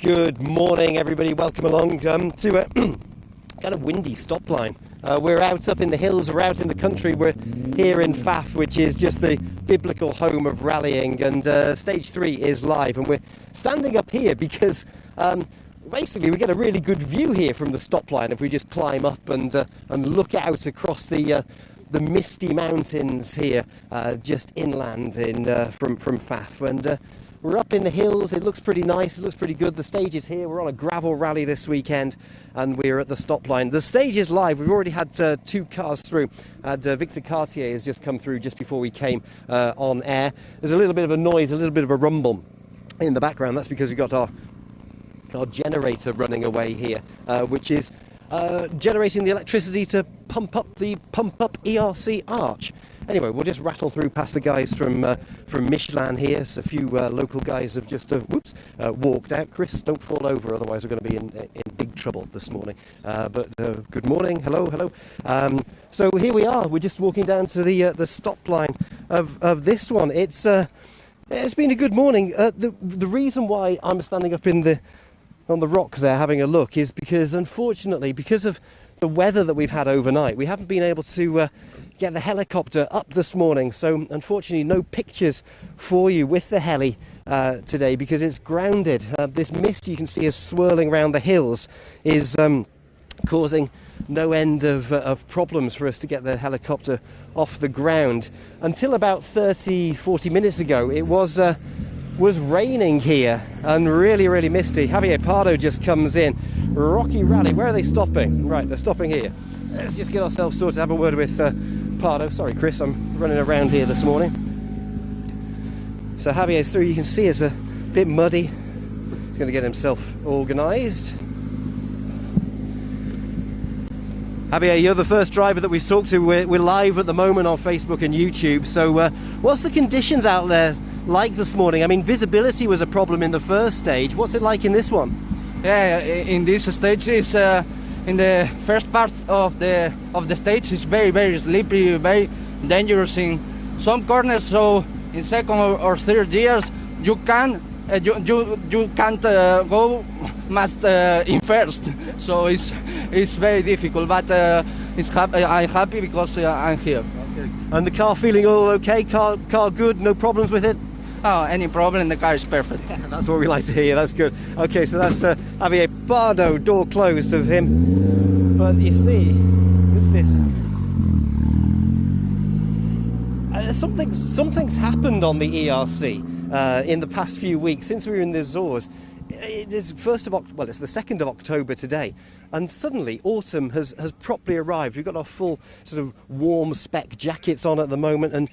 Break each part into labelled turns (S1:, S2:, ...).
S1: Good morning, everybody. Welcome along to a kind of windy stop line. We're out up in the hills, we're out in the country, we're here in Pfaff, which is just the biblical home of rallying, and stage 3 is live, and we're standing up here because basically we get a really good view here from the stop line if we just climb up and look out across the misty mountains here, just inland from Pfaff, and we're up in the hills. It looks pretty nice, it looks pretty good. The stage is here. We're on a gravel rally this weekend and we're at the stop line. The stage is live. We've already had 2 cars through. Victor Cartier has just come through just before we came on air. There's a little bit of a noise, a little bit of a rumble in the background. That's because we've got our generator running away here, which is generating the electricity to pump up ERC arch. Anyway, we'll just rattle through past the guys from Michelin here. So a few local guys have just walked out. Chris, don't fall over, otherwise we're going to be in big trouble this morning. But good morning, hello. So here we are. We're just walking down to the stop line of this one. It's been a good morning. The reason why I'm standing up on the rocks there having a look is because, unfortunately, because of the weather that we've had overnight, we haven't been able to get the helicopter up this morning. So unfortunately no pictures for you with the heli today because it's grounded. This mist you can see is swirling around the hills is causing no end of problems for us to get the helicopter off the ground. Until about 30-40 minutes ago it was raining here and really misty. Javier Pardo just comes in. Rocky Rally, where are they stopping? Right, they're stopping here. Let's just get ourselves sorted, have a word with Pardo. Sorry Chris, I'm running around here this morning. So Javier's through, you can see it's a bit muddy. He's going to get himself organised. Javier, you're the first driver that we've talked to. We're live at the moment on Facebook and YouTube. So what's the conditions out there like this morning? I mean, visibility was a problem in the first stage. What's it like in this one?
S2: Yeah, in this stage is in the first part of the stage is very slippery, very dangerous in some corners. So in second or third gears you can't go must in first. So it's very difficult, but I'm happy because I'm here.
S1: Okay. And the car feeling all okay? Car good? No problems with it?
S2: Oh, any problem, the car is perfect.
S1: That's what we like to hear, that's good. Okay, so that's Javier Pardo, door closed of him. But you see, something's happened on the ERC in the past few weeks since we were in the Azores. It's the 2nd of October today, and suddenly autumn has properly arrived. We've got our full sort of warm spec jackets on at the moment, and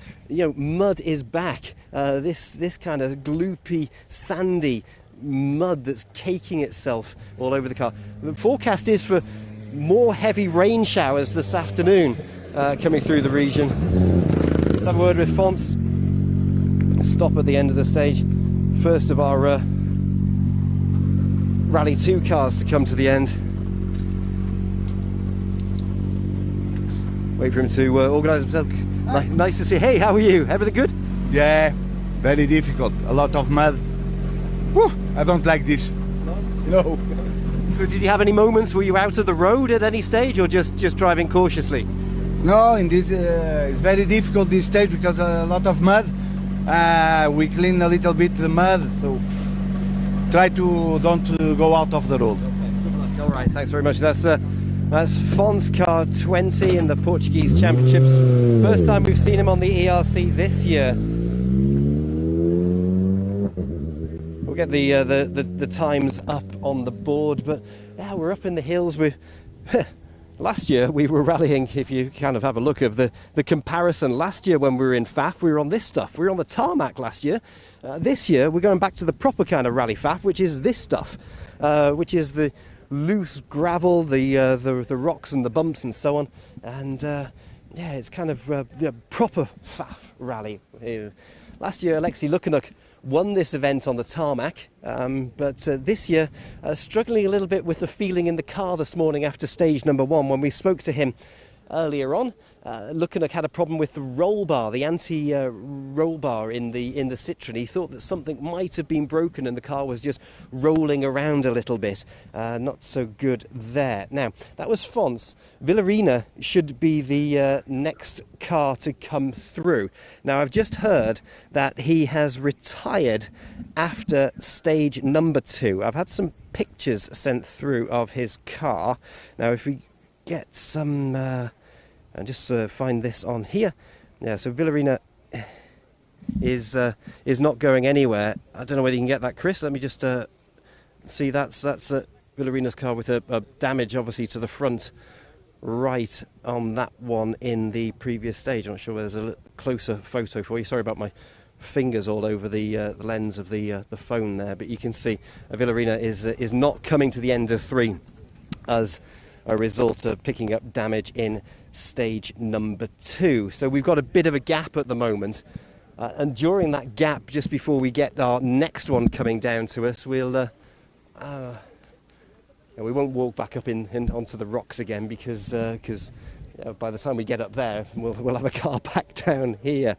S1: mud is back. This kind of gloopy, sandy mud that's caking itself all over the car. The forecast is for more heavy rain showers this afternoon coming through the region. Let's have a word with Fons. Stop at the end of the stage. First of our Rally 2 cars to come to the end. Wait for him to organise himself. Nice to see you. Hey, how are you? Everything good?
S3: Yeah, very difficult. A lot of mud. Whew, I don't like this. No.
S1: So did you have any moments, were you out of the road at any stage or just driving cautiously?
S3: No, in this it's very difficult this stage because a lot of mud. We clean a little bit the mud, so try to don't go out of the road.
S1: Okay, all right, thanks very much. That's Fons car 20 in the Portuguese Championships. First time we've seen him on the ERC this year. We'll get the times up on the board, but yeah, we're up in the hills. Last year we were rallying, if you kind of have a look of the comparison, last year when we were in Pfaff, we were on this stuff. We were on the tarmac last year. This year we're going back to the proper kind of rally Pfaff, which is this stuff, which is the loose gravel, the rocks and the bumps and so on. And yeah, it's kind of proper Pfaff rally. Last year Alexei Lukyanuk won this event on the tarmac, but this year struggling a little bit with the feeling in the car this morning after stage number 1 when we spoke to him earlier on. Lukanek had a problem with the roll bar, the anti-roll bar in the Citroen. He thought that something might have been broken and the car was just rolling around a little bit. Not so good there. Now, that was Fons. Villarina should be the next car to come through. Now, I've just heard that he has retired after stage number 2. I've had some pictures sent through of his car. Now, if we get some... and just find this on here. Yeah, so Villarina is not going anywhere. I don't know whether you can get that, Chris. Let me just see. That's Villarina's car with a damage, obviously, to the front right on that one in the previous stage. I'm not sure whether there's a closer photo for you. Sorry about my fingers all over the lens of the phone there, but you can see Villarina is not coming to the end of 3 as a result of picking up damage in stage number 2. So we've got a bit of a gap at the moment, and during that gap, just before we get our next one coming down to us, we won't walk back up onto the rocks again because by the time we get up there, we'll have a car back down here.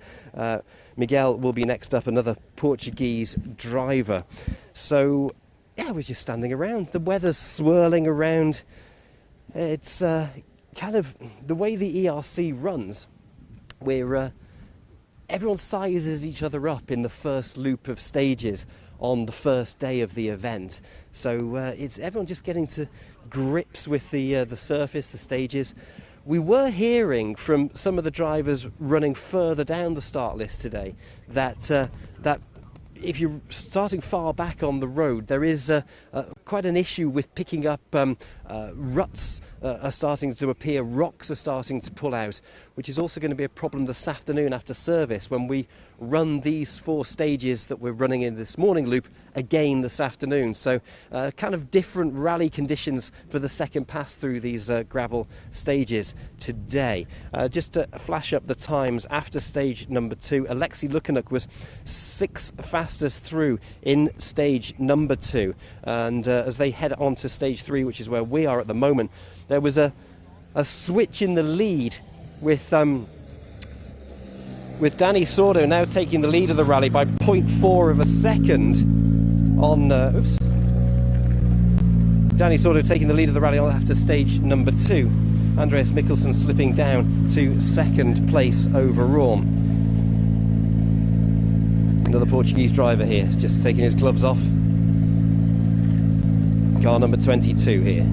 S1: Miguel will be next up, another Portuguese driver. So yeah, we're just standing around. The weather's swirling around. It's kind of the way the ERC runs, where everyone sizes each other up in the first loop of stages on the first day of the event. So it's everyone just getting to grips with the surface, the stages. We were hearing from some of the drivers running further down the start list today that if you're starting far back on the road, there is quite an issue with picking up ruts are starting to appear, rocks are starting to pull out, which is also going to be a problem this afternoon after service when we run these 4 stages that we're running in this morning loop again this afternoon. So kind of different rally conditions for the second pass through these gravel stages today. Just to flash up the times after stage number 2, Alexei Lukanek was 6th fastest through in stage number 2, and as they head on to stage 3, which is where we are at the moment, there was a switch in the lead with Dani Sordo now taking the lead of the rally by 0.4 of a second on Dani Sordo taking the lead of the rally after stage number 2. Andreas Mikkelsen slipping down to 2nd place overall. Another Portuguese driver here, just taking his gloves off. Car number 22 here.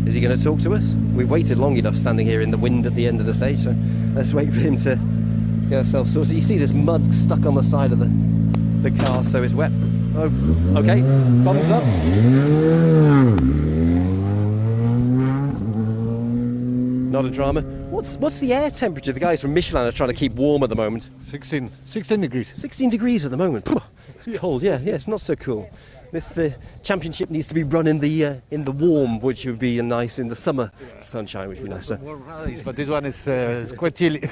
S1: Is he going to talk to us? We've waited long enough standing here in the wind at the end of the stage, so let's wait for him to get ourselves sorted. You see this mud stuck on the side of the car, so it's wet. Oh, okay, thumbs up. Not a drama. What's the air temperature? The guys from Michelin are trying to keep warm at the moment.
S4: 16 degrees.
S1: 16 degrees at the moment. It's cold, yeah, it's not so cool. The championship needs to be run in the warm, which would be nice in the summer sunshine, which would be nicer.
S4: Warm rallies, but this one is quite chilly.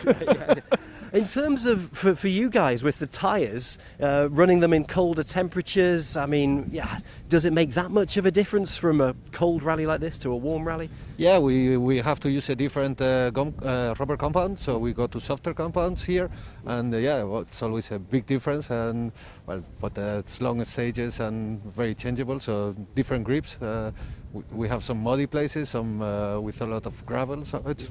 S1: In terms of for you guys with the tyres, running them in colder temperatures, I mean, yeah, does it make that much of a difference from a cold rally like this to a warm rally?
S4: Yeah, we have to use a different rubber compound, so we go to softer compounds here, and it's always a big difference. And but it's long stages and very changeable, so different grips. We have some muddy places, some with a lot of gravel. So it's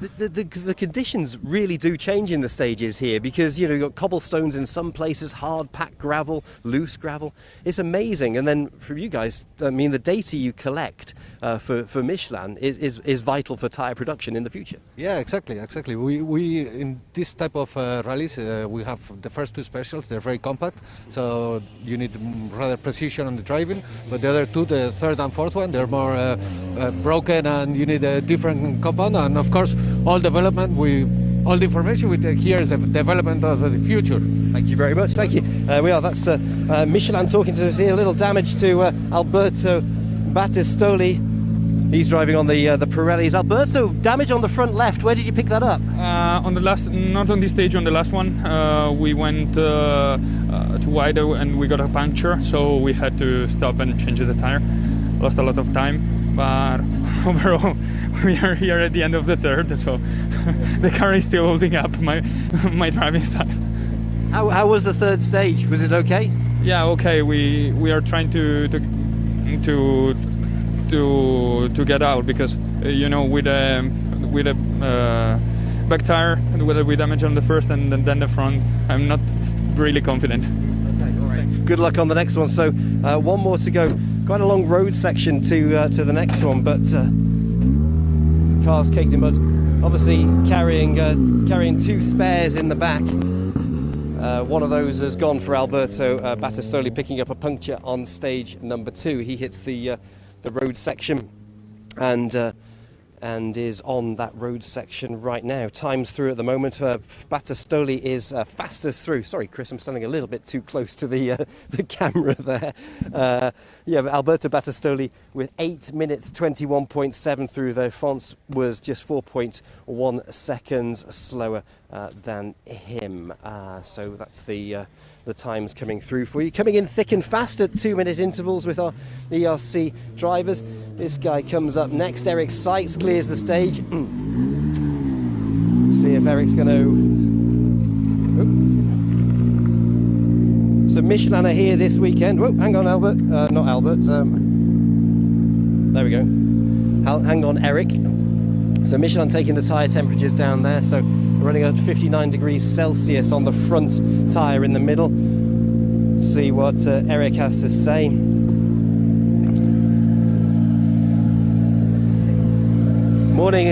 S1: The conditions really do change in the stages here because you've got cobblestones in some places, hard packed gravel, loose gravel. It's amazing. And then for you guys, I mean, the data you collect for Michelin is vital for tyre production in the future.
S4: Yeah, exactly. We in this type of rallies we have the first 2 specials. They're very compact, so you need rather precision on the driving. But the other 2, the 3rd and 4th one, they're more broken, and you need a different compound. And of course, all the information we take here is the development of the future.
S1: Thank you very much. Thank you. That's Michelin talking to us here. A little damage to Alberto Battistoli. He's driving on the Pirellis. Alberto, damage on the front left. Where did you pick that up?
S5: On the last, not on this stage, on the last one. We went to wider and we got a puncture, so we had to stop and change the tire. Lost a lot of time. but overall we are here at the end of the third, so the car is still holding up my driving style.
S1: How was the third stage? Was it okay?
S5: Yeah, okay. We are trying to get out because with a back tire we damage on the first and then the front, I'm not really confident.
S1: Okay, all right. Good luck on the next one. So one more to go. Quite a long road section to the next one, but car's caked in mud. Obviously carrying two spares in the back. One of those has gone for Alberto Battistoli, picking up a puncture on stage number 2. He hits the road section and is on that road section right now. Time's through at the moment. Battistoli is fastest through. Sorry, Chris, I'm standing a little bit too close to the camera there. But Alberto Battistoli with 8 minutes 21.7 through, though Fons was just 4.1 seconds slower than him. So that's the times coming through for you. Coming in thick and fast at 2-minute intervals with our ERC drivers. This guy comes up next. Eric Seitz clears the stage. See if Eric's going to... So Michelin are here this weekend. Whoa, hang on, Albert. Not Albert. There we go. Hang on, Eric. So Michelin taking the tyre temperatures down there. So we're running at 59 degrees Celsius on the front tyre in the middle. See what Eric has to say. Morning,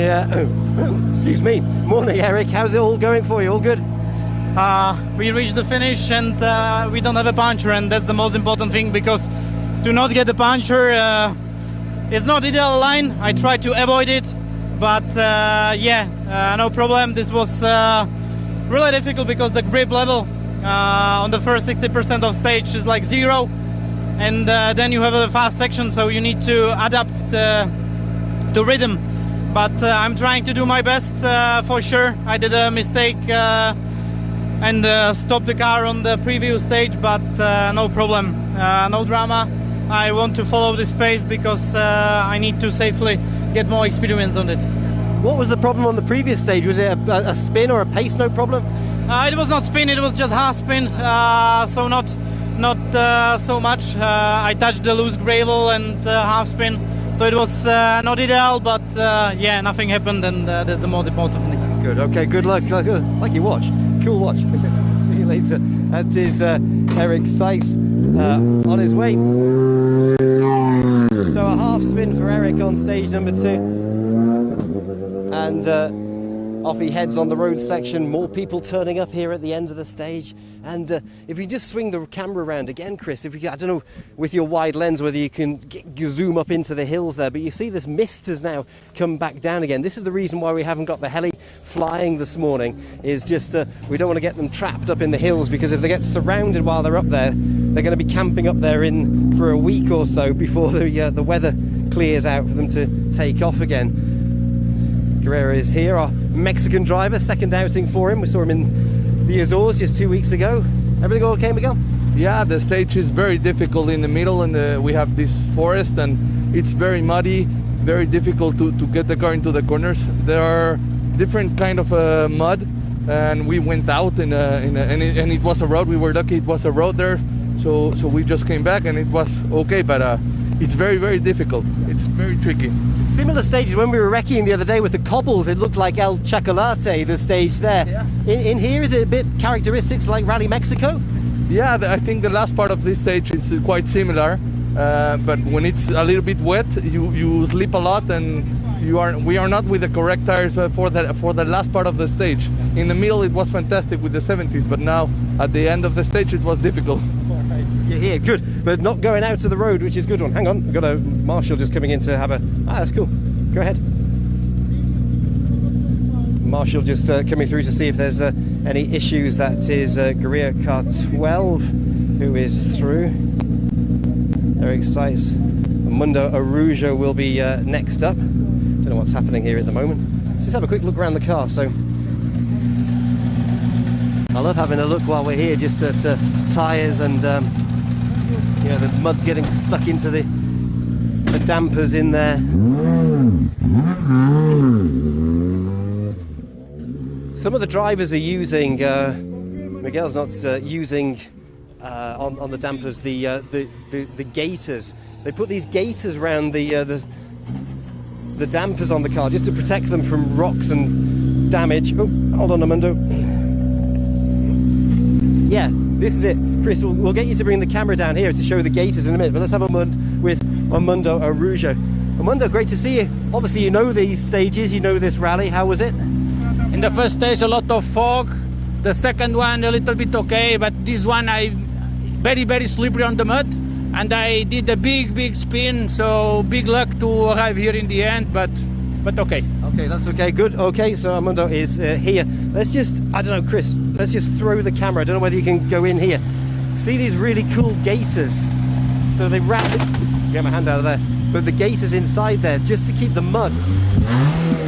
S1: excuse me. Morning, Eric. How's it all going for you? All good?
S6: We reached the finish and we don't have a puncture, and that's the most important thing, because to not get a puncture is not ideal line. I tried to avoid it, but no problem. This was really difficult because the grip level on the first 60% of stage is like 0, and then you have a fast section, so you need to adapt to rhythm. But I'm trying to do my best for sure. I did a mistake and stopped the car on the previous stage, but no problem, no drama. I want to follow this pace because I need to safely get more experience on it.
S1: What was the problem on the previous stage? Was it a spin or a pace no problem?
S6: It was not spin, it was just half spin, so not so much. I touched the loose gravel and half spin, so it was not ideal, but nothing happened, and that's the most important thing.
S1: That's good. Okay, good luck. Like your watch. Cool watch. See you later. That is Eric Seitz on his way. So a half spin for Eric on stage number 2. And off he heads on the road section. More people turning up here at the end of the stage. And if you just swing the camera around again, Chris, I don't know with your wide lens whether you can zoom up into the hills there, but you see this mist has now come back down again. This is the reason why we haven't got the heli flying this morning, is just we don't want to get them trapped up in the hills, because if they get surrounded while they're up there, they're going to be camping up there for a week or so before the weather clears out for them to take off again. Guerrero is here, our Mexican driver, second outing for him. We saw him in the Azores just 2 weeks ago. Everything okay, Miguel?
S7: Yeah, the stage is very difficult in the middle, and we have this forest, and it's very muddy, very difficult to get the car into the corners. There are different kind of mud, and we went out and it was a road. We were lucky it was a road there, so we just came back and it was okay, but it's very, very difficult. It's very tricky.
S1: Similar stages when we were wrecking the other day with the cobbles. It looked like El Chocolate, the stage there. Yeah. In here, is it a bit characteristics like Rally Mexico?
S7: Yeah, I think the last part of this stage is quite similar, but when it's a little bit wet, you slip a lot, and we are not with the correct tires for the last part of the stage. In the middle, it was fantastic with the 70s, but now at the end of the stage, it was difficult.
S1: You're here, good, but not going out to the road, which is a good one. Hang on, we've got a Marshall just coming in to have a... that's cool. Go ahead. Marshall just coming through to see if there's any issues. That is Guerrilla Car 12 who is through. Eric Seitz. Mundo Arujo will be next up. Don't know what's happening here at the moment. Let's just have a quick look around the car. So I love having a look while we're here, just at tyres and the mud getting stuck into the the dampers in there. Some of the drivers are using, Miguel's not using on the dampers the gaiters. They put these gaiters around the dampers on the car just to protect them from rocks and damage. Oh, hold on, Armando. Yeah, this is it. Chris, we'll get you to bring the camera down here to show the gaiters in a minute, but let's have a word with Armando Araujo. Armando, great to see you. Obviously, you know these stages, you know this rally. How was it?
S8: In the first stage, a lot of fog. The second one, a little bit okay, but this one, I very, very slippery on the mud. And I did a big spin, so big luck to arrive here in the end, but okay.
S1: Okay, that's okay, good. Okay, so Armando is here. Let's just, I don't know, Chris, let's just throw the camera. I don't know whether you can go in here. See these really cool gaiters? So they wrap it, get my hand out of there, but the gaiters inside there just to keep the mud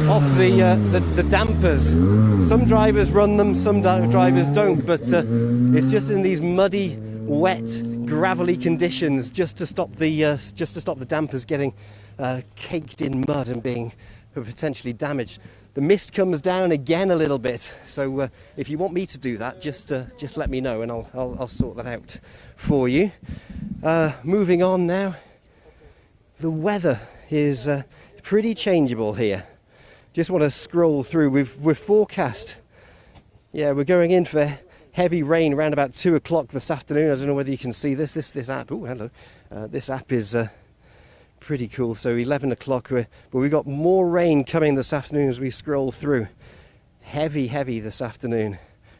S1: off the dampers. Some drivers run them, some drivers don't, but it's just in these muddy, wet, gravelly conditions just to stop the dampers getting caked in mud and being potentially damaged. The mist comes down again a little bit, so if you want me to do that, just let me know and I'll sort that out for you. Moving on now, the weather is pretty changeable here. Just want to scroll through. We're forecast. Yeah, we're going in for heavy rain around about 2 o'clock this afternoon. I don't know whether you can see this app. Oh, hello. This app is pretty cool. So 11 o'clock, but we've got more rain coming this afternoon as we scroll through. Heavy this afternoon,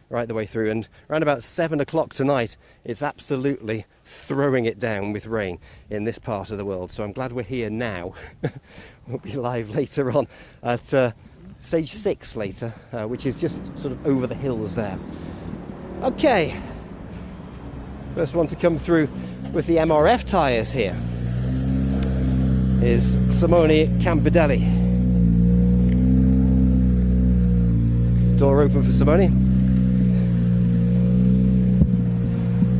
S1: right the way through. And around about 7 o'clock tonight, it's absolutely throwing it down with rain in this part of the world. So I'm glad we're here now. We'll be live later on at stage 6 later, which is just sort of over the hills there. Okay, first one to come through with the MRF tyres here is Simone Campidelli. Door open for Simone.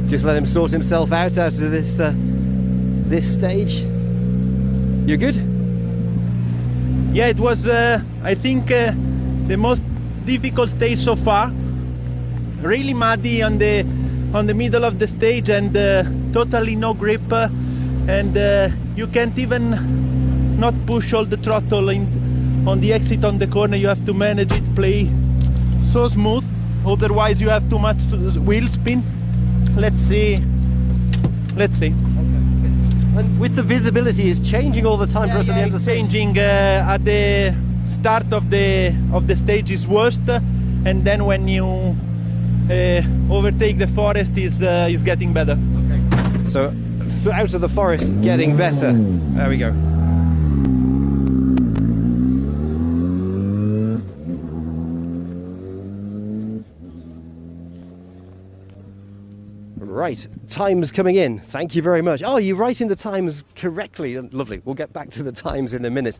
S1: Just let him sort himself out of this stage. You're good?
S9: Yeah, it was, I think, the most difficult stage so far. Really muddy on the middle of the stage and totally no grip, and you can't even not push all the throttle on the exit on the corner. You have to manage it, play so smooth, otherwise you have too much wheel spin. Let's see.
S1: And with the visibility, it's changing all the time for us at the end of the stage.
S9: Changing at the start of the stage is worst, and then when you overtake the forest is getting better.
S1: Okay. So out of the forest, getting better. There we go. Right, times coming in. Thank you very much. Oh, you're writing the times correctly. Lovely. We'll get back to the times in a minute.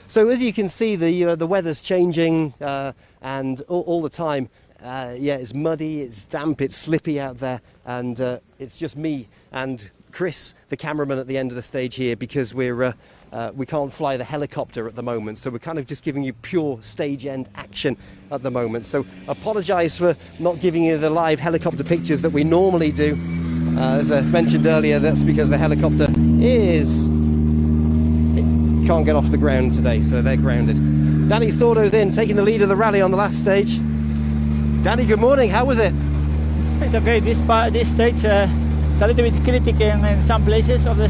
S1: So as you can see, the weather's changing and all the time. Yeah, it's muddy, it's damp, it's slippy out there, and it's just me and Chris, the cameraman, at the end of the stage here because we can't fly the helicopter at the moment, so we're kind of just giving you pure stage end action at the moment. So apologise for not giving you the live helicopter pictures that we normally do. As I mentioned earlier, that's because the helicopter can't get off the ground today, so they're grounded. Danny Sordo's in, taking the lead of the rally on the last stage. Danny, good morning. How was it?
S10: It's okay. This stage is a little bit critical in some places of the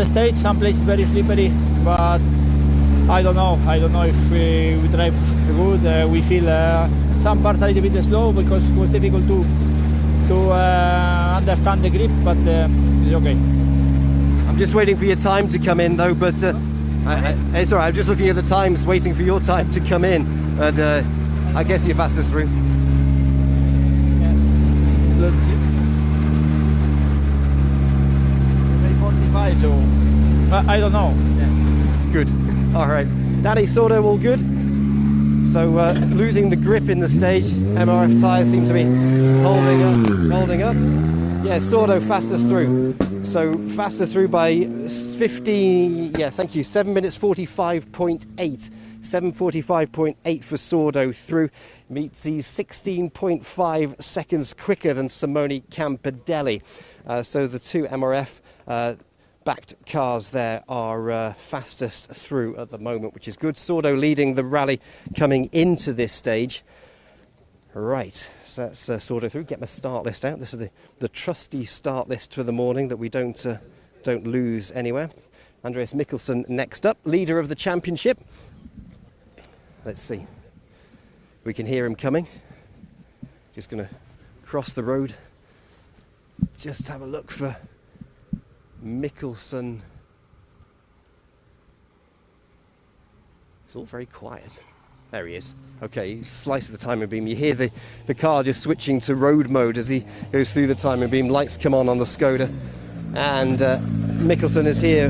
S10: stage. Some places very slippery, but I don't know if we drive good. We feel some parts a little bit slow because it was difficult to understand the grip, but it's okay.
S1: I'm just waiting for your time to come in though, but it's all right. I'm just looking at the times, waiting for your time to come in, and I guess you're fastest through.
S10: So I don't know.
S1: Yeah. Good. All right. Danny Sordo, all good. So losing the grip in the stage. MRF tyres seem to be holding up. Yeah, Sordo fastest through. So faster through by 50, yeah, thank you, 7 minutes 45.8. 7:45.8 for Sordo through. Meets he's 16.5 seconds quicker than Simone Campidelli. So the two MRF backed cars there are fastest through at the moment, which is good. Sordo leading the rally coming into this stage. Right, so that's Sordo through. Get my start list out. This is the trusty start list for the morning that we don't lose anywhere. Andreas Mikkelsen next up, leader of the championship. Let's see. We can hear him coming. Just going to cross the road. Just have a look for Mikkelsen. It's all very quiet. There he is. Okay, slice of the timing beam. You hear the car just switching to road mode as he goes through the timing beam. Lights come on the Skoda. And Mikkelsen is here.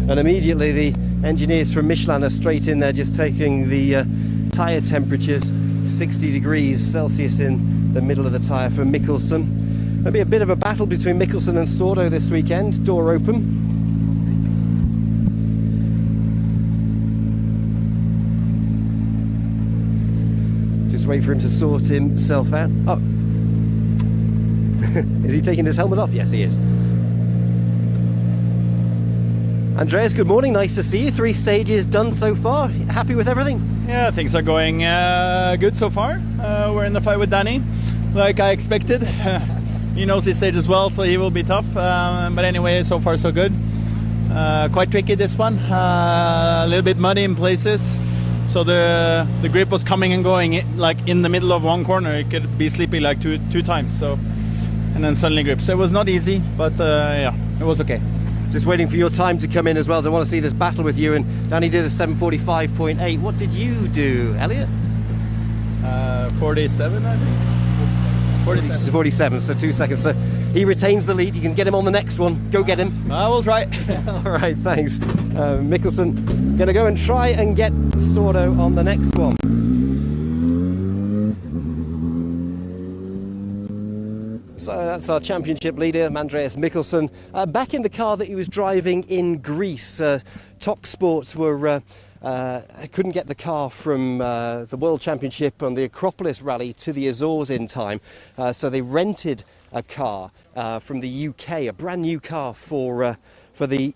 S1: And immediately the engineers from Michelin are straight in there, just taking the tyre temperatures. 60 degrees Celsius in the middle of the tyre for Mikkelsen. There'll be a bit of a battle between Mikkelsen and Sordo this weekend. Door open. Just wait for him to sort himself out. Oh. Is he taking his helmet off? Yes, he is. Andreas, good morning. Nice to see you. 3 stages done so far. Happy with everything?
S11: Yeah, things are going good so far. We're in the fight with Danny, like I expected. He knows his stage as well, so he will be tough. But anyway, so far so good. Quite tricky this one. A little bit muddy in places. So the grip was coming and going like in the middle of one corner. It could be slipping like two times. So, and then suddenly grip. So it was not easy, but yeah, it was okay.
S1: Just waiting for your time to come in as well. I want to see this battle with you. And Danny did a 7:45.8. What did you do, Elliot?
S11: 47, I think. 47.
S1: 47, so 2 seconds. So he retains the lead. You can get him on the next one. Go get him.
S11: I will try.
S1: All right, thanks. Mikkelsen going to go and try and get Sordo on the next one. So that's our championship leader, Andreas Mikkelsen, back in the car that he was driving in Greece. Tok Sports couldn't get the car from the World Championship on the Acropolis Rally to the Azores in time, so they rented a car from the UK, a brand new car for the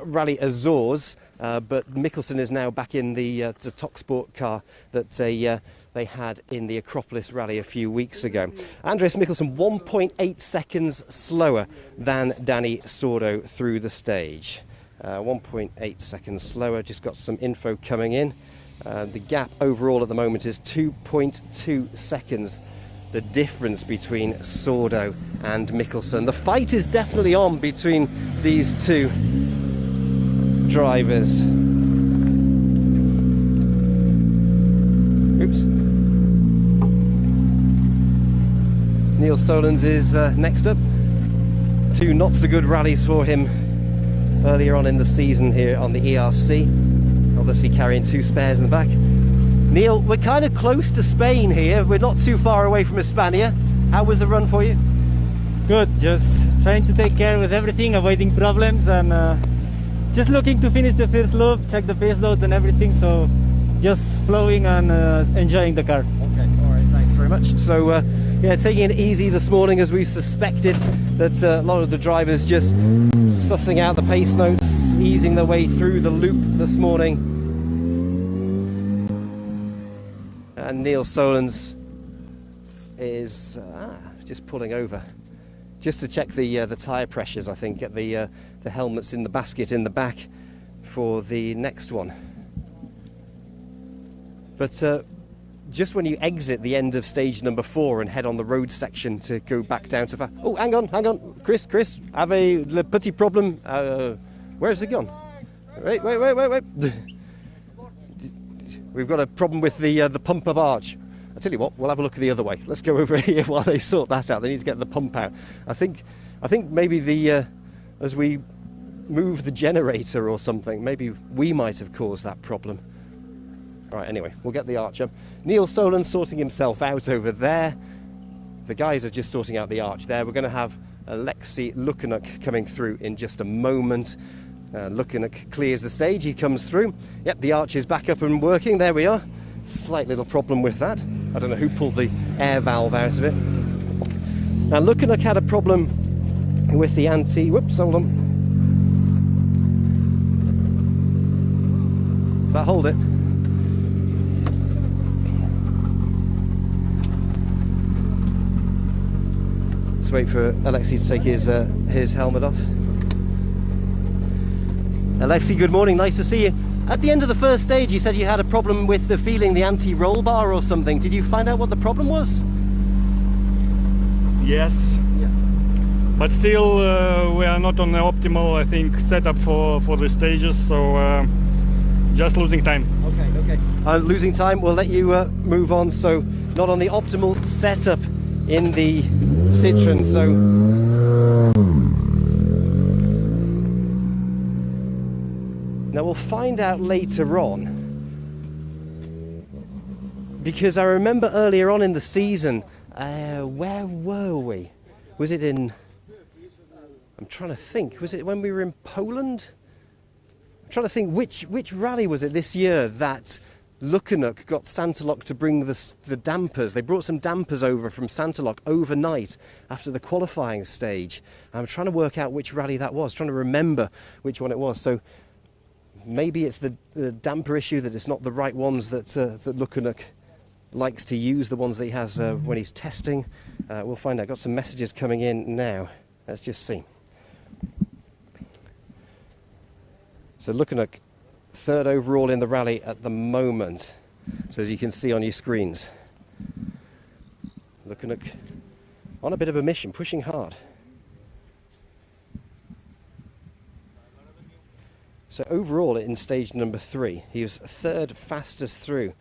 S1: Rally Azores. But Mikkelsen is now back in the Tok Sport car that they had in the Acropolis Rally a few weeks ago. Andreas Mikkelsen 1.8 seconds slower than Danny Sordo through the stage. 1.8 seconds slower. Just got some info coming in. The gap overall at the moment is 2.2 seconds. The difference between Sordo and Mikkelsen. The fight is definitely on between these two drivers. Oops. Neil Solons is next up. 2 not so good rallies for him earlier on in the season here on the ERC. Obviously carrying 2 spares in the back. Neil, we're kind of close to Spain here. We're not too far away from Hispania. How was the run for you?
S12: Good, just trying to take care with everything, avoiding problems, and just looking to finish the first loop, check the base loads and everything, so just flowing and enjoying the car.
S1: Okay, all right, thanks very much. So, yeah, taking it easy this morning, as we suspected that a lot of the drivers just sussing out the pace notes, easing their way through the loop this morning. And Neil Solons is just pulling over just to check the tyre pressures, I think, get the helmets in the basket in the back for the next one. But just when you exit the end of stage number 4 and head on the road section to go back down to... Oh, hang on. Chris, have a le petit problem. Where's it gone? Wait. We've got a problem with the pump-up arch. I'll tell you what, we'll have a look the other way. Let's go over here while they sort that out. They need to get the pump out. I think maybe as we move the generator or something, maybe we might have caused that problem. All right, anyway, we'll get the arch up. Neil Solon sorting himself out over there. the guys are just sorting out the arch there. We're going to have Alexei Lukyanuk coming through in just a moment. Lukyanuk clears the stage, he comes through. Yep, the arch is back up and working, there we are. Slight little problem with that. I don't know who pulled the air valve out of it. Now Lukyanuk had a problem with the whoops, hold on. Does that hold it? Let's wait for Alexei to take his helmet off. Alexei, good morning, nice to see you. At the end of the first stage, you said you had a problem with the anti-roll bar or something. Did you find out what the problem was?
S13: Yes. Yeah. But still, we are not on the optimal, I think, setup for the stages, so just losing time.
S1: Okay. Losing time, we'll let you move on. So, not on the optimal setup in the Citroen, so... Now we'll find out later on, because I remember earlier on in the season, where were we? Was it in, I'm trying to think, was it when we were in Poland? I'm trying to think which rally was it this year that Lukyanuk got Santalok to bring the dampers. They brought some dampers over from Santalok overnight after the qualifying stage. I'm trying to work out which rally that was, trying to remember which one it was. So maybe it's the damper issue, that it's not the right ones that Lukyanuk likes to use, the ones that he has when he's testing. We'll find out. Got some messages coming in now. Let's just see. So Lukyanuk, third overall in the rally at the moment. So as you can see on your screens, Lukyanuk on a bit of a mission, pushing hard. So overall in stage number 3, he was third fastest through.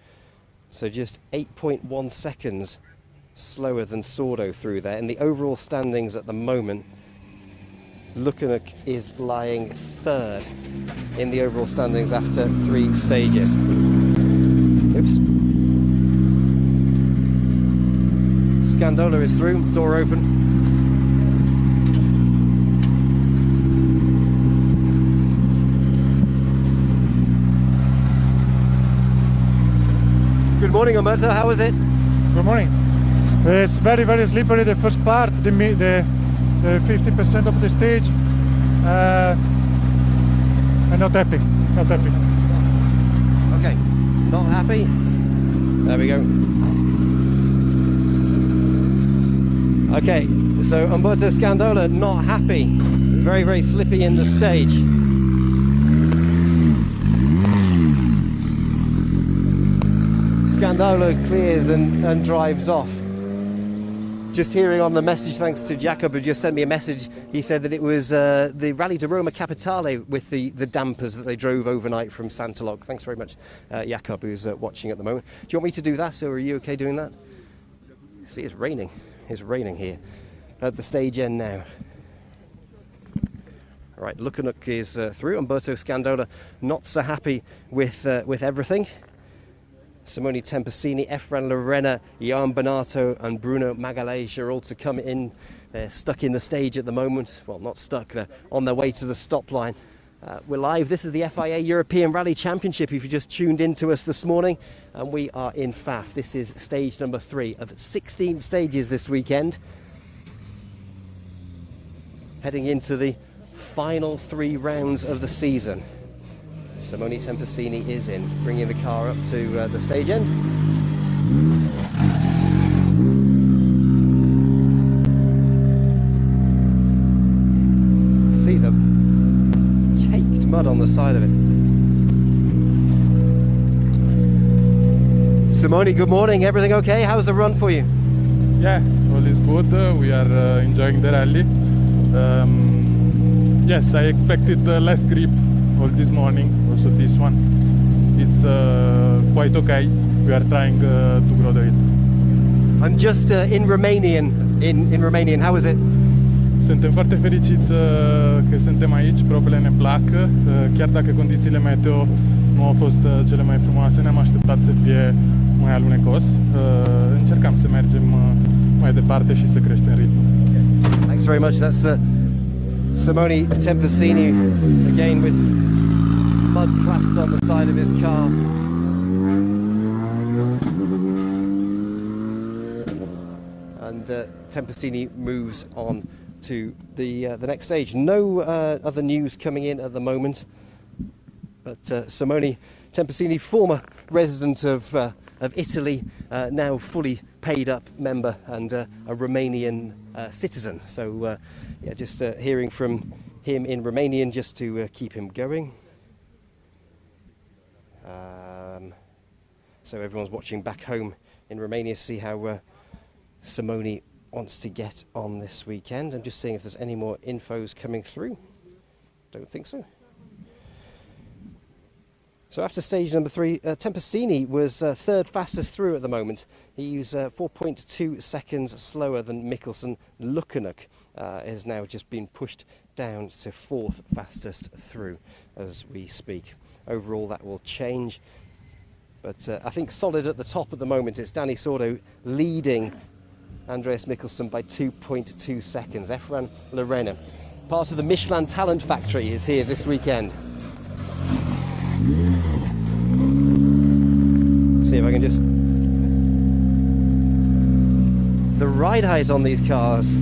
S1: So just 8.1 seconds slower than Sordo through there. In the overall standings at the moment, Lukyanuk is lying third in the overall standings after 3 stages. Oops. Scandola is through, door open. Good morning, Umberto. How was it?
S14: Good morning. It's very, very slippery. The first part, the 50% of the stage. I'm not happy. Not happy.
S1: Okay. Not happy. There we go. Okay. So Umberto Scandola not happy. Very, very slippy in the stage. Scandola clears and drives off. Just hearing on the message, thanks to Jakob, who just sent me a message, he said that it was the Rally di Roma Capitale with the dampers that they drove overnight from Santalok. Thanks very much, Jakob, who's watching at the moment. Do you want me to do that, or are you okay doing that? See, it's raining. It's raining here at the stage end now. All right, Lukyanuk is through. Umberto Scandola not so happy with everything. Simone Tempesini, Efren Lorena, Jan Bonato and Bruno Magalhaes are all to come in. They're stuck in the stage at the moment. Well, not stuck, they're on their way to the stop line. We're live. This is the FIA European Rally Championship if you just tuned in to us this morning. And we are in Faf. This is stage number 3 of 16 stages this weekend. Heading into the final 3 rounds of the season. Simone Tempesini is in, bringing the car up to the stage end. See the caked mud on the side of it. Simone, good morning. Everything okay? How's the run for you?
S15: Yeah, all is good. We are enjoying the rally. Yes, I expected less grip all this morning, also this one. It's quite okay. We are trying to grow it.
S1: I'm just in Romanian, how is it?
S15: Suntem foarte fericiți că suntem aici, probele ne plac, chiar dacă condițiile meteo nu au fost cele mai frumoase, ne-am așteptat să fie mai alunecos. Încercam să mergem mai departe și să crește în ritm.
S1: Thanks very much. That's Simone Tempesini again with mud plastered on the side of his car. And Tempesini moves on to the next stage. No other news coming in at the moment, but Simone Tempesini, former resident of Italy, now fully paid up member and a Romanian citizen. So just hearing from him in Romanian just to keep him going. So everyone's watching back home in Romania to see how Simone wants to get on this weekend. I'm just seeing if there's any more infos coming through. Don't think so. So after stage number 3, Tempesini was third fastest through at the moment. He's 4.2 seconds slower than Mikkelsen. Lukyanuk has now just been pushed down to 4th fastest through as we speak. Overall that will change. But I think solid at the top at the moment. It's Dani Sordo leading Andreas Mikkelsen by 2.2 seconds. Efren Lorena, part of the Michelin Talent Factory, is here this weekend. See if I can just... The ride height on these cars,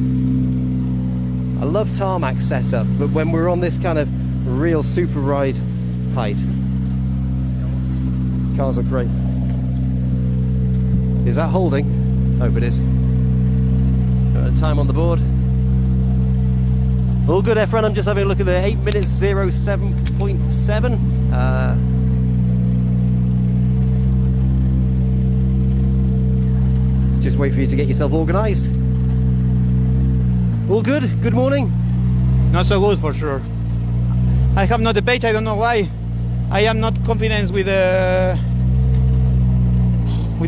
S1: I love tarmac setup, but when we're on this kind of real super ride height, cars are great. Is that holding? Hope it is. Time on the board. All good, Efren. I'm just having a look at the 8 minutes 07.7. Just wait for you to get yourself organised. All good? Good morning?
S10: Not so good for sure. I have not the page, I don't know why. I am not confident with the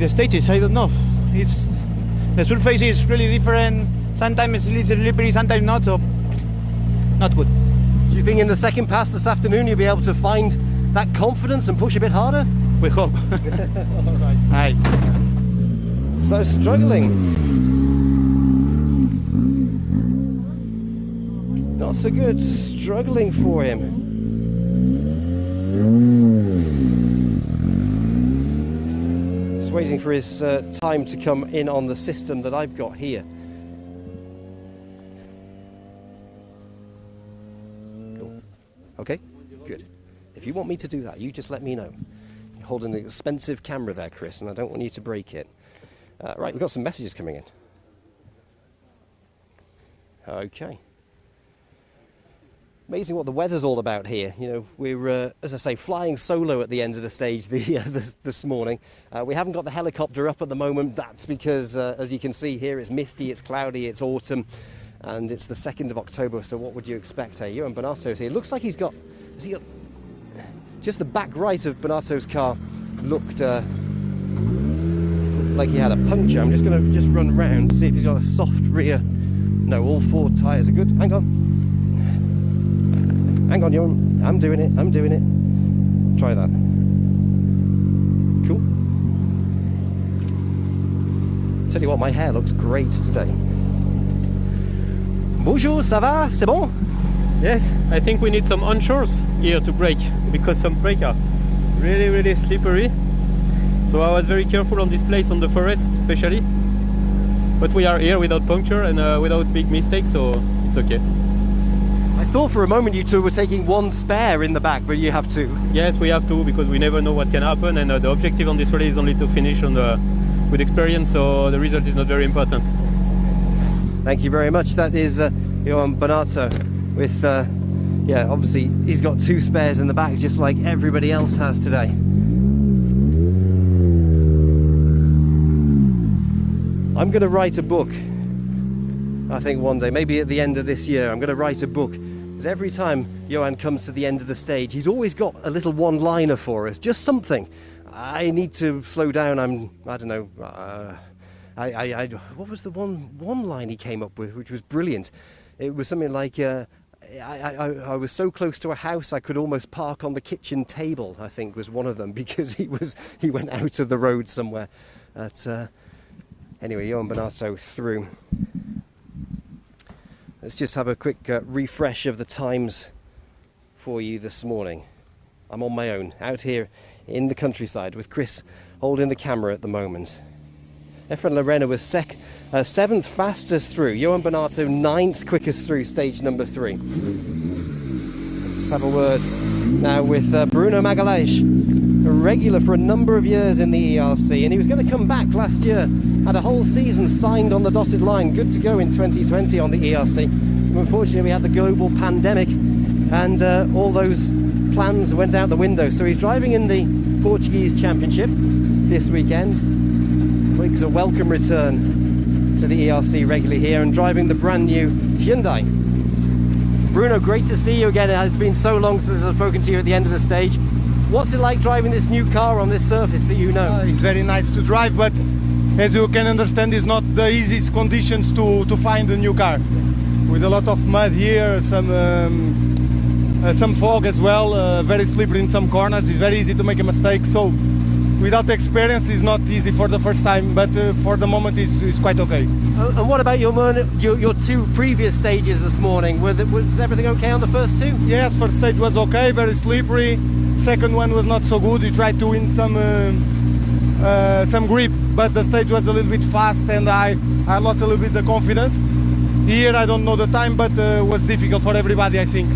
S10: stages, I don't know. The surface is really different. Sometimes it's slippery, sometimes not, so not good.
S1: Do you think in the second pass this afternoon you'll be able to find that confidence and push a bit harder?
S10: We hope.
S1: All right.
S10: Aye.
S1: So struggling. Not so good. Struggling for him. Just waiting for his time to come in on the system that I've got here. Cool. Okay, good. If you want me to do that, you just let me know. You're holding an expensive camera there, Chris, and I don't want you to break it. Right, we've got some messages coming in. Okay. Amazing what the weather's all about here. You know, we're, as I say, flying solo at the end of the stage this morning. We haven't got the helicopter up at the moment. That's because, as you can see here, it's misty, it's cloudy, it's autumn, and it's the 2nd of October, so what would you expect? Johan Bonato's here. Looks like has he got... Just the back right of Bonato's car looked like he had a puncture. I'm just going to run round, see if he's got a soft rear. No, all 4 tyres are good. Hang on. Hang on, Johan. I'm doing it. Try that. Cool. Tell you what, my hair looks great today. Bonjour, ça va? C'est bon?
S16: Yes, I think we need some onshores here to brake, because some brake are really, really slippery. So I was very careful on this place, on the forest especially. But we are here without puncture and without big mistakes, so it's okay.
S1: I thought for a moment you two were taking 1 spare in the back, but you have 2.
S16: Yes, we have 2, because we never know what can happen, and the objective on this rally is only to finish on with experience, so the result is not very important.
S1: Thank you very much. That is Johan Bonato with, yeah, obviously he's got 2 spares in the back, just like everybody else has today. I'm going to write a book, I think one day, maybe at the end of this year. I'm going to write a book, because every time Johan comes to the end of the stage, he's always got a little one-liner for us, just something. I need to slow down. I don't know. What was the one line he came up with, which was brilliant? It was something like, I was so close to a house I could almost park on the kitchen table, I think was one of them, because he went out of the road somewhere. Anyway, Johan Bernardo through. Let's just have a quick refresh of the times for you this morning. I'm on my own, out here in the countryside with Chris holding the camera at the moment. Efren Lorena was 7th fastest through. Johan Bernardo 9th quickest through stage number 3. Let's have a word now with Bruno Magalhaes, a regular for a number of years in the ERC, and he was going to come back last year, had a whole season signed on the dotted line, good to go in 2020 on the ERC. Unfortunately, we had the global pandemic, and all those plans went out the window. So he's driving in the Portuguese Championship this weekend. Makes a welcome return to the ERC regularly here and driving the brand new Hyundai. Bruno, great to see you again. It has been so long since I've spoken to you at the end of the stage. What's it like driving this new car on this surface that you know?
S17: It's very nice to drive, but as you can understand, it's not the easiest conditions to find a new car. With a lot of mud here, some fog as well, very slippery in some corners. It's very easy to make a mistake. So without experience, it's not easy for the first time, but for the moment, it's quite okay.
S1: And what about your two previous stages this morning? Was everything okay on the first two?
S17: Yes, first stage was okay, very slippery. Second one was not so good. We tried to win some grip, but the stage was a little bit fast, and I lost a little bit the confidence. Here, I don't know the time, but it was difficult for everybody, I think.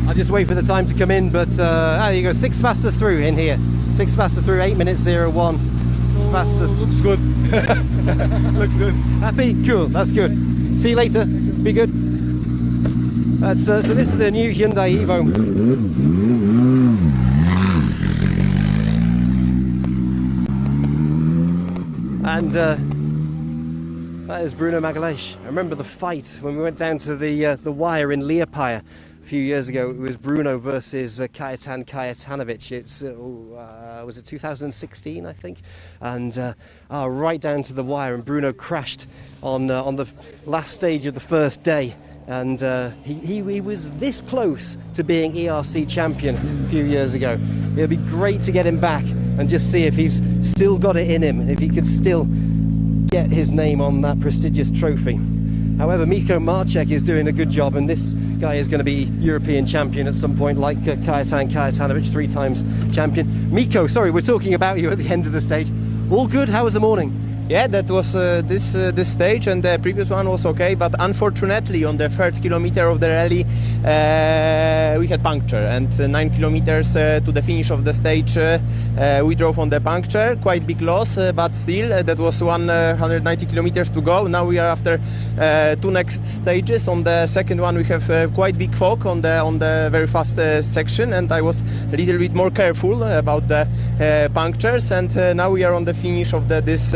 S1: I'll just wait for the time to come in, but there you go, 6th fastest through in here. 6th fastest through, 8 minutes 01. Fastest.
S17: Looks good. Looks good.
S1: Happy? Cool, that's good. See you later. Be good. So this is the new Hyundai Evo. And that is Bruno Magalhaes. I remember the fight when we went down to the wire in Liepaja a few years ago. It was Bruno versus Kajetan Kajetanovic. It's was it 2016, I think? And right down to the wire, and Bruno crashed on the last stage of the first day. And he was this close to being ERC champion a few years ago. It'll be great to get him back and just see if he's still got it in him, if he could still get his name on that prestigious trophy. However, Miko Marcek is doing a good job, and this guy is going to be European champion at some point, like Kajetan Kajetanovic, 3 times champion. Miko, sorry, we're talking about you at the end of the stage. All good? How was the morning?
S18: Yeah, that was this stage, and the previous one was okay, but unfortunately on the 3rd kilometer of the rally we had puncture, and 9 kilometers to the finish of the stage we drove on the puncture. Quite big loss, but still that was 190 kilometers to go. Now we are after 2 next stages. On the second one we have quite big fog on the very fast section, and I was a little bit more careful about the punctures, and now we are on the finish of this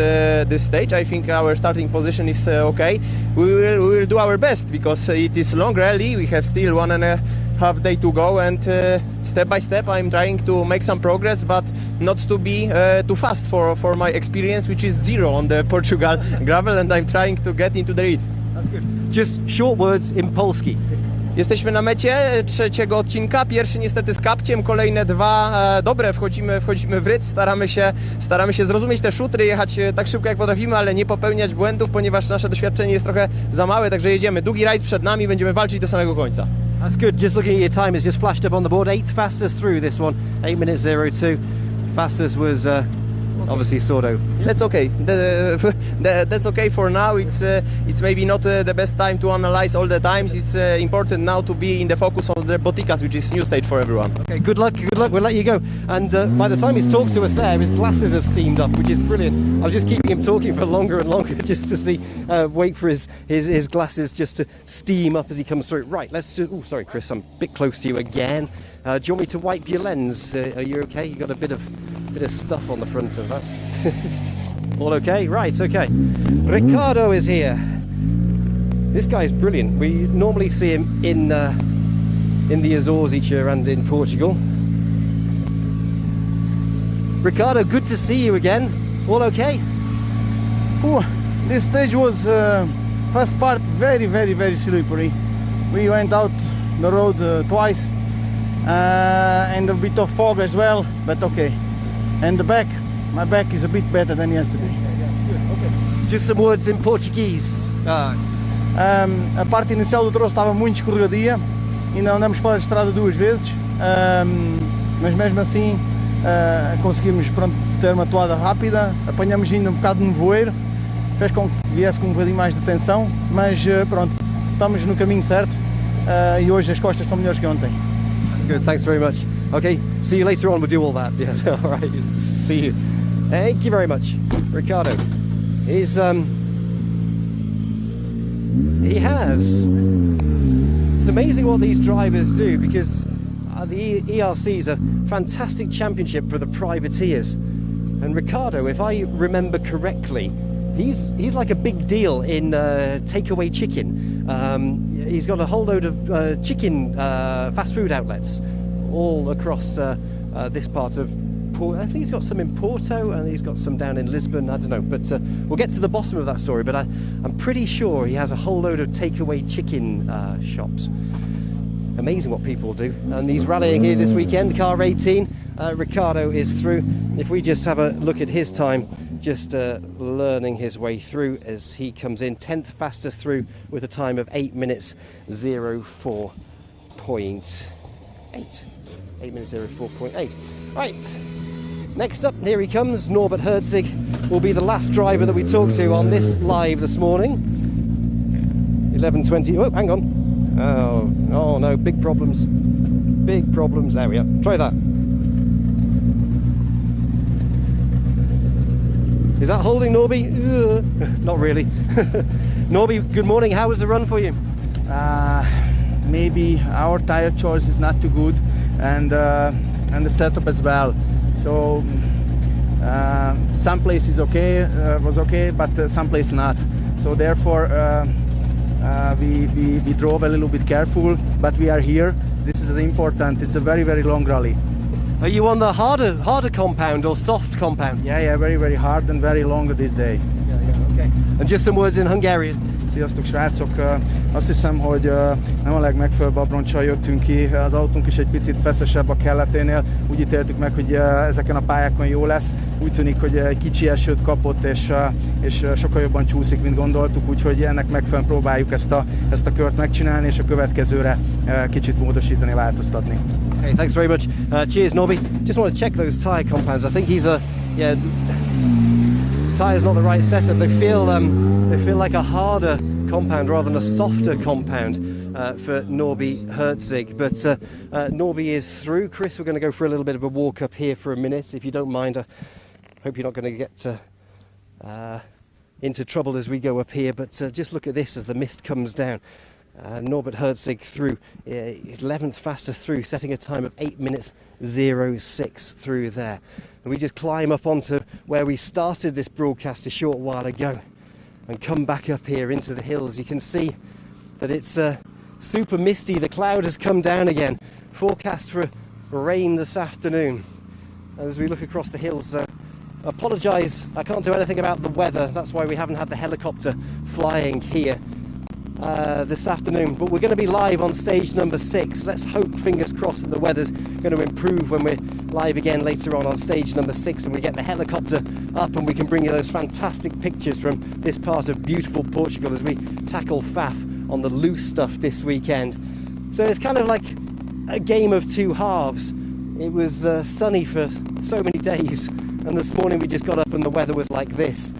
S18: stage. I think our starting position is okay. We will do our best, because it is a long rally. We have still 1.5 days to go, and step by step I'm trying to make some progress, but not to be too fast for my experience, which is 0 on the Portugal gravel, and I'm trying to get into the lead.
S1: That's good. Just short words in Polski.
S18: Jesteśmy na mecie 3. odcinka, pierwszy niestety z kapciem, kolejne 2 dobre, wchodzimy w rytm, staramy się zrozumieć te szutry, jechać tak szybko jak potrafimy, ale nie popełniać błędów, ponieważ nasze doświadczenie jest trochę za małe, także jedziemy. Długi rajd przed nami, będziemy walczyć do samego końca.
S1: That's good. Just looking at your time, it's just flashed up on the board. 8th fastest through this one, 8 minutes 02. Fastest was obviously Sordo.
S18: That's okay. That's okay for now. It's maybe not the best time to analyze all the times. It's important now to be in the focus on the Boticas, which is new stage for everyone.
S1: Okay, good luck. We'll let you go. And by the time he's talked to us there, his glasses have steamed up, which is brilliant. I was just keeping him talking for longer and longer just to see, wait for his glasses just to steam up as he comes through. Right, let's do. Oh, sorry, Chris, I'm a bit close to you again. Do you want me to wipe your lens? Are you okay? You got a bit of stuff on the front of that. All okay? Right, okay. Ricardo is here. This guy's brilliant. We normally see him in the Azores each year and in Portugal. Ricardo, good to see you again. All okay?
S3: This stage was first part very slippery. We went out the road twice and a bit of fog as well, but okay. And my back is a bit better than yesterday.
S1: Good, okay. Just some words in Portuguese.
S3: A parte inicial do troço estava muito escorregadia, ainda andamos para a estrada 2 vezes, mas mesmo assim conseguimos ter uma toada rápida, apanhamos ainda um bocado de nevoeiro, fez com que viesse com um bocadinho mais de tensão, mas pronto, estamos no caminho certo e hoje as costas estão melhores que ontem.
S1: That's good, thanks very much. Okay, see you later on, we'll do all that. Yes, all right, see you. Thank you very much. Ricardo is, he has, it's amazing what these drivers do, because the ERC is a fantastic championship for the privateers. And Ricardo, if I remember correctly, he's like a big deal in takeaway chicken. He's got a whole load of chicken fast food outlets all across this part of Porto. I think he's got some in Porto and he's got some down in Lisbon, I don't know, but we'll get to the bottom of that story. But I'm pretty sure he has a whole load of takeaway chicken shops. Amazing what people do. And he's rallying here this weekend, car 18. Ricardo is through. If we just have a look at his time, just learning his way through as he comes in 10th fastest through with a time of 8 minutes 04.8. 8 minutes 04.8. Right, next up, here he comes. Norbert Herzig will be the last driver that we talk to on this live this morning. 11:20. Oh, hang on. Oh no, big problems. Big problems. There we are. Try that. Is that holding, Norby? Not really. Norby, good morning. How was the run for you?
S19: Maybe our tire choice is not too good, and the setup as well. So some places was okay, but some place not. So therefore we drove a little bit careful, but we are here. This is important. It's a very, very long rally.
S1: Are you on the harder compound or soft compound?
S19: Yeah, very, very hard and very long this day.
S1: Yeah, okay. And just some words in Hungarian.
S19: Sziasztok srácok! Azt hiszem, hogy nem a legmegfelelőbb abroncsal jöttünk ki, az autónk is egy picit feszesebb a kelleténél, úgy ítéltük meg, hogy ezeken a pályákon jó lesz. Úgy tűnik, hogy egy kicsi esőt kapott, és sokkal jobban csúszik, mint gondoltuk, úgyhogy ennek megfelelően próbáljuk ezt a kört megcsinálni, és a következőre kicsit módosítani, változtatni.
S1: Okay, thanks very much. Cheers, Norby. Just want to check those tyre compounds. I think he's tyre's not the right setup. They feel like a harder compound rather than a softer compound for Norby Herzig. But Norby is through. Chris, we're going to go for a little bit of a walk up here for a minute, if you don't mind. I hope you're not going to get into trouble as we go up here. But just look at this as the mist comes down. Norbert Herzig through, 11th fastest through, setting a time of 8 minutes 06 through there. And we just climb up onto where we started this broadcast a short while ago and come back up here into the hills. You can see that it's super misty. The cloud has come down again. Forecast for rain this afternoon. As we look across the hills, apologise, I can't do anything about the weather. That's why we haven't had the helicopter flying here this afternoon, but we're going to be live on stage number 6. Let's hope, fingers crossed, that the weather's going to improve when we're live again later on stage number 6 and we get the helicopter up and we can bring you those fantastic pictures from this part of beautiful Portugal as we tackle FAF on the loose stuff this weekend. So it's kind of like a game of two halves. It was sunny for so many days, and this morning we just got up and the weather was like this.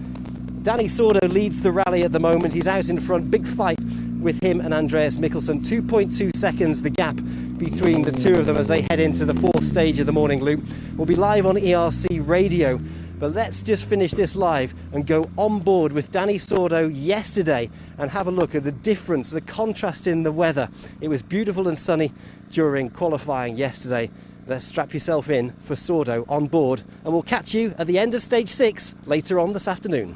S1: Danny Sordo leads the rally at the moment. He's out in front. Big fight with him and Andreas Mikkelsen. 2.2 seconds the gap between the two of them as they head into the 4th stage of the morning loop. We'll be live on ERC radio, but let's just finish this live and go on board with Danny Sordo yesterday and have a look at the difference, the contrast in the weather. It was beautiful and sunny during qualifying yesterday. Let's strap yourself in for Sordo on board, and we'll catch you at the end of stage 6 later on this afternoon.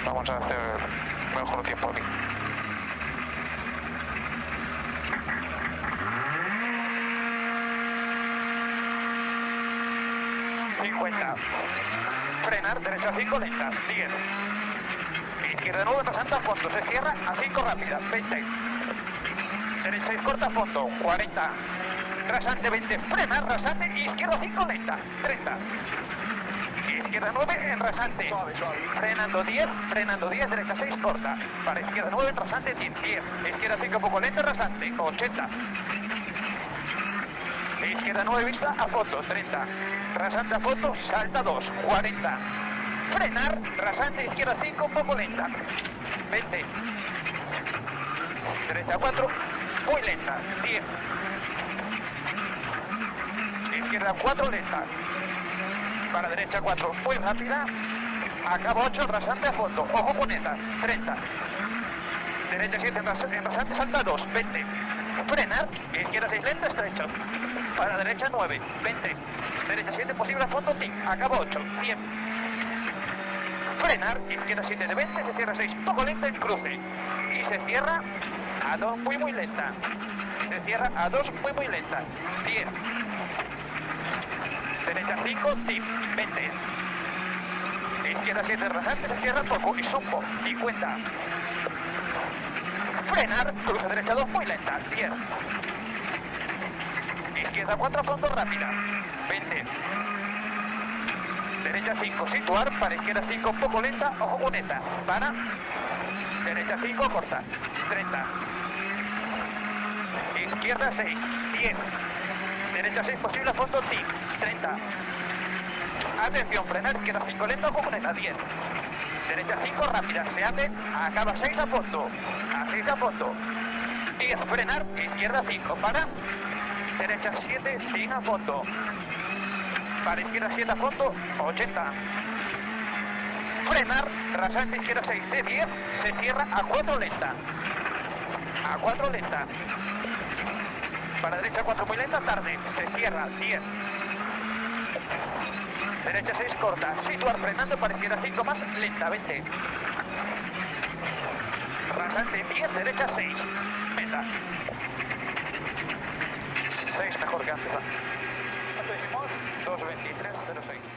S20: Vamos a hacer mejor tiempo aquí. Frenar, derecha 5, lenta, siguiendo. Izquierda 9, pasando a fondo, se cierra a 5 rápida, 20. Derecha y corta a fondo, 40. rasante 20, frena, rasante, izquierda 5, lenta, 30. Izquierda 9 en rasante. Suave, suave. Frenando 10, derecha 6, corta. Para izquierda 9 en rasante, 10. Izquierda 5 poco lento, rasante, 80. Izquierda 9 vista a fondo, 30. Rasante a fondo, salta 2, 40. Frenar, rasante, izquierda 5, poco lenta, 20. Derecha 4, muy lenta, 10. Izquierda 4, lenta. Para derecha 4, muy rápida. Acaba 8, el rasante a fondo. Ojo con esta, 30. Derecha 7 en rasante, salta 2, 20. Frenar, izquierda 6, lenta, estrecho. Para derecha 9, 20. Derecha 7, posible a fondo, tic. Acaba 8, 100. Frenar, izquierda 7 de 20, se cierra 6, poco lenta en cruce. Y se cierra a 2, muy lenta. Se cierra a 2, muy lenta. 10. Derecha 5, tip, 20. Izquierda 7 rasante, se cierra poco y zumbo, 50. Frenar, cruce derecha 2, muy lenta, 10. Izquierda 4, a fondo rápida, 20. Derecha 5, situar, para izquierda 5, poco lenta, ojo boneta, para. Derecha 5, corta, 30. Izquierda 6, 10. Derecha 6, posible a fondo, tip, 30. Atención, frenar, izquierda 5 lenta, ojo boneta, 10. Derecha 5, rápida, se abre, acaba 6 a fondo, a 6 a fondo. 10, frenar, izquierda 5, para. Derecha 7, sin a fondo. Para izquierda 7 a fondo, 80. Frenar, rasante izquierda 6 de 10, se cierra a 4 lenta. A 4 lenta. Para derecha 4 muy lenta, tarde, se cierra, 10. Derecha 6 corta, situar frenando para izquierda 5 más, lenta, 20. Rasante 10, derecha 6, meta. 6 mejor que antes. ¿Cuánto dijimos? 2.23.06.